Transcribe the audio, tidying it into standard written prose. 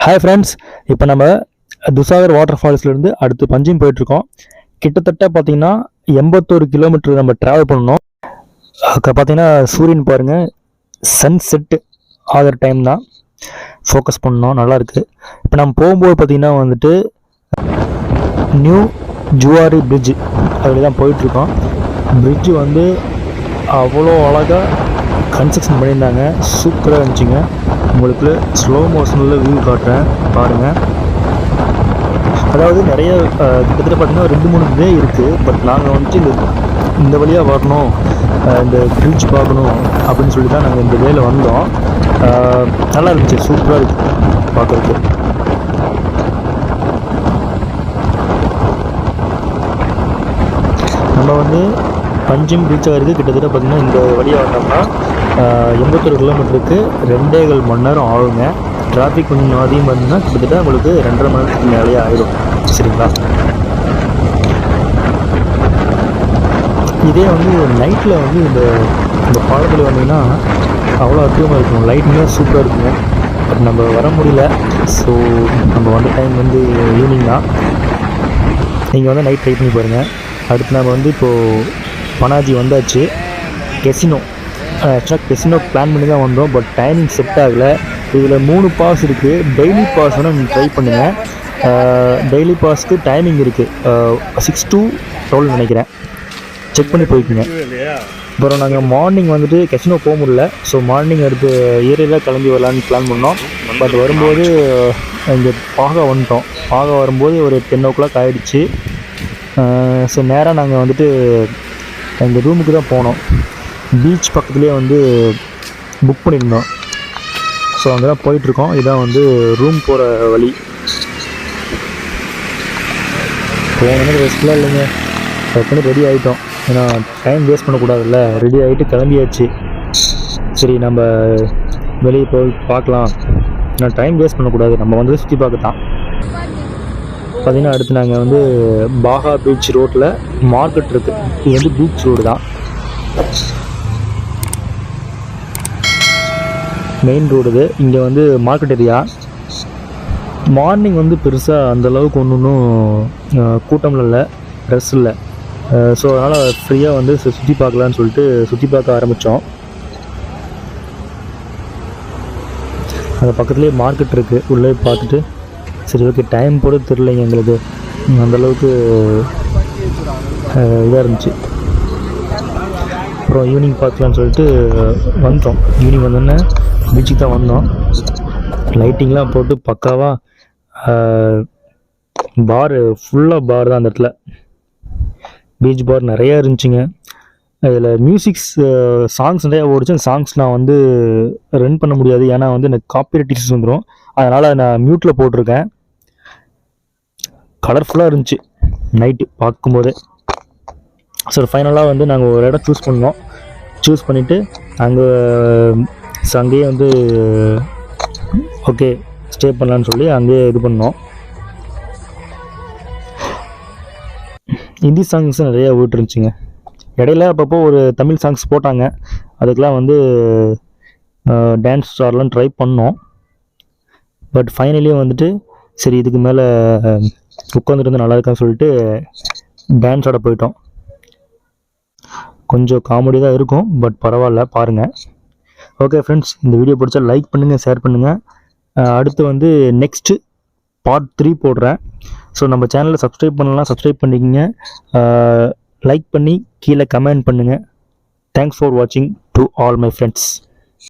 Hi friends, இப்போ நம்ம துசாகர் water ஃபால்ஸ்லேருந்து அடுத்து பஞ்சிம் போயிட்டுருக்கோம். கிட்டத்தட்ட பார்த்தீங்கன்னா 81 கிலோமீட்டர் நம்ம ட்ராவல் பண்ணணும். பார்த்தீங்கன்னா சூரியன் பாருங்கள், சன் செட்டு ஆகிற டைம் தான் ஃபோக்கஸ் பண்ணோம். நல்லாயிருக்கு. இப்போ நம்ம போகும்போது பார்த்திங்கன்னா வந்துட்டு நியூ ஜுவாரி பிரிட்ஜ் அதில் தான் போயிட்டுருக்கோம். பிரிட்ஜு வந்து அவ்வளோ அழகாக கன்ஸ்ட்ரக்ஷன் பண்ணியிருந்தாங்க. சூப்பராக இருந்துச்சுங்க. உங்களுக்கு ஸ்லோ மோஷனில் வியூ காட்டுறேன் பாருங்கள். அதாவது நிறைய கிட்டத்தட்ட பார்த்திங்கன்னா 2-3 வே இருக்குது. பட் நாங்கள் வந்துட்டு இந்த வழியாக வரணும், இந்த பிரிட்ஜ் பார்க்கணும் அப்படின்னு சொல்லி தான் நாங்கள் இந்த வேல வந்தோம். நல்லா இருந்துச்சு, சூப்பராக இருக்குது பார்க்குறதுக்கு. நம்ம வந்து பஞ்சிம் ரீச் ஆகிறது கிட்டத்தட்ட பார்த்திங்கன்னா இந்த வழியாக வந்தோம்னா 81 கிலோமீட்டருக்கு 2.25 மணி நேரம் ஆகுங்க. டிராஃபிக் கொஞ்சம் அதிகமாக இருந்ததுன்னா கிட்டத்தட்ட உங்களுக்கு 2.5 மணி நேரத்துக்கு மேலேயே ஆகிடும். சரிங்களா? இதே வந்து நைட்டில் வந்து இந்த பாலத்தில் வந்தீங்கன்னா அவ்வளோ அதிகமாக இருக்கும். லைட்டிங்கே சூப்பராக இருக்குங்க. பட் நம்ம வர முடியல. ஸோ நம்ம வந்த டைம் வந்து ஈவினிங் தான். நீங்கள் வந்து நைட் ட்ரை பண்ணி பாருங்கள். அடுத்து நம்ம வந்து இப்போது பனாஜி வந்தாச்சு. கெசினோ ஆக்சுவலாக கெசினோ பிளான் பண்ணி தான் வந்தோம். பட் டைமிங் செட் ஆகலை. இதில் 3 பாஸ் இருக்குது. டெய்லி பாஸ் வேணால் நீங்கள் ட்ரை பண்ணுங்கள். டெய்லி பாஸ்க்கு டைமிங் இருக்குது, 6 to 12 நினைக்கிறேன். செக் பண்ணி போய்க்குங்க. அப்புறம் நாங்கள் மார்னிங் வந்துட்டு கெசினோ போக முடியல. ஸோ மார்னிங் அடுத்து ஏரியாவில் கிளம்பி வரலான்னு பிளான் பண்ணோம். பட் வரும்போது இங்கே பாகா வந்துட்டோம். பாகா வரும்போது ஒரு 10 o'clock ஆகிடுச்சு. ஸோ நேராக நாங்கள் வந்துட்டு எங்கள் ரூமுக்கு தான் போனோம். பீச் பக்கத்துலேயே வந்து புக் பண்ணியிருந்தோம். ஸோ அங்கே தான் போயிட்டுருக்கோம். இதான் வந்து ரூம் போகிற வழி. போகணுன்னு ரெஸ்ட்லாம் இல்லைங்க, டக்குன்னு ரெடி ஆகிட்டோம். ஏன்னா டைம் வேஸ்ட் பண்ணக்கூடாதுல்ல. ரெடி ஆகிட்டு கிளம்பியாச்சு. சரி நம்ம வெளியே போய் பார்க்கலாம், ஏன்னா டைம் வேஸ்ட் பண்ணக்கூடாது. நம்ம வந்து சுற்றி பார்க்க தான். பார்த்திங்கன்னா அடுத்து நாங்கள் வந்து பாகா பீச் ரோட்டில் மார்க்கெட் இருக்குது. இது வந்து பீச் ரோடு தான், மெயின் ரோடு இது. இங்கே வந்து மார்க்கெட் ஏரியா. மார்னிங் வந்து பெருசாக அந்தளவுக்கு ஒன்றும் கூட்டம்ல இல்லை, ட்ரெஸ் இல்லை. ஸோ அதனால் ஃப்ரீயாக வந்து சுற்றி பார்க்கலான்னு சொல்லிட்டு சுற்றி பார்க்க ஆரம்பித்தோம். அந்த பக்கத்துலேயே மார்க்கெட் இருக்குது. உள்ளே பார்த்துட்டு சரி ஓகே, டைம் போட தெரிலைங்க எங்களுக்கு. அந்தளவுக்கு இதாக இருந்துச்சு. அப்புறம் ஈவினிங் பார்க்கலான்னு சொல்லிட்டு வந்தோம். ஈவினிங் வந்தோடனே பீச்சுக்கு தான் வந்தோம். லைட்டிங்லாம் போட்டு பக்காவாக பார், ஃபுல்லாக பார் தான் அந்த இடத்துல. பீச் பார் நிறையா இருந்துச்சுங்க. இதில் மியூசிக்ஸ் சாங்ஸ் நிறையா ஓடிச்சு. அந்த சாங்ஸ் நான் வந்து ரன் பண்ண முடியாது, ஏன்னா வந்து எனக்கு காப்பிரைட் இஷ்யூஸ் வந்துடும். அதனால் நான் மியூட்டில் போட்டிருக்கேன். கலர்ஃபுல்லாக இருந்துச்சு நைட்டு பார்க்கும்போதே. ஸோ ஃபைனலாக வந்து நாங்கள் ஒரு இடம் சூஸ் பண்ணிவிட்டு அங்கேயே வந்து ஓகே ஸ்டே பண்ணலான்னு சொல்லி அங்கேயே இது பண்ணோம். ஹிந்தி சாங்ஸ் நிறையா ஓட்டிருந்துச்சுங்க. இடையில அப்பப்போ ஒரு தமிழ் சாங்ஸ் போட்டாங்க. அதுக்கெலாம் வந்து டான்ஸ் ஆடலாம் ட்ரை பண்ணோம். பட் ஃபைனலியும் வந்துட்டு சரி இதுக்கு மேலே உட்காந்துட்டு வந்து நல்லா இருக்கான்னு சொல்லிட்டு டான்ஸ் ஆட போயிட்டோம். கொஞ்சம் காமெடி தான் இருக்கும், பட் பரவாயில்ல, பாருங்கள். ஓகே ஃப்ரெண்ட்ஸ், இந்த வீடியோ பிடிச்சா லைக் பண்ணுங்கள், ஷேர் பண்ணுங்கள். அடுத்து வந்து நெக்ஸ்ட்டு பார்ட் 3 போடுறேன். ஸோ நம்ம சேனலை சப்ஸ்கிரைப் பண்ணலாம், சப்ஸ்கிரைப் பண்ணிக்கங்க. லைக் பண்ணி கீழே கமெண்ட் பண்ணுங்கள். தேங்க்ஸ் ஃபார் வாட்சிங் டு ஆல் மை ஃப்ரெண்ட்ஸ்.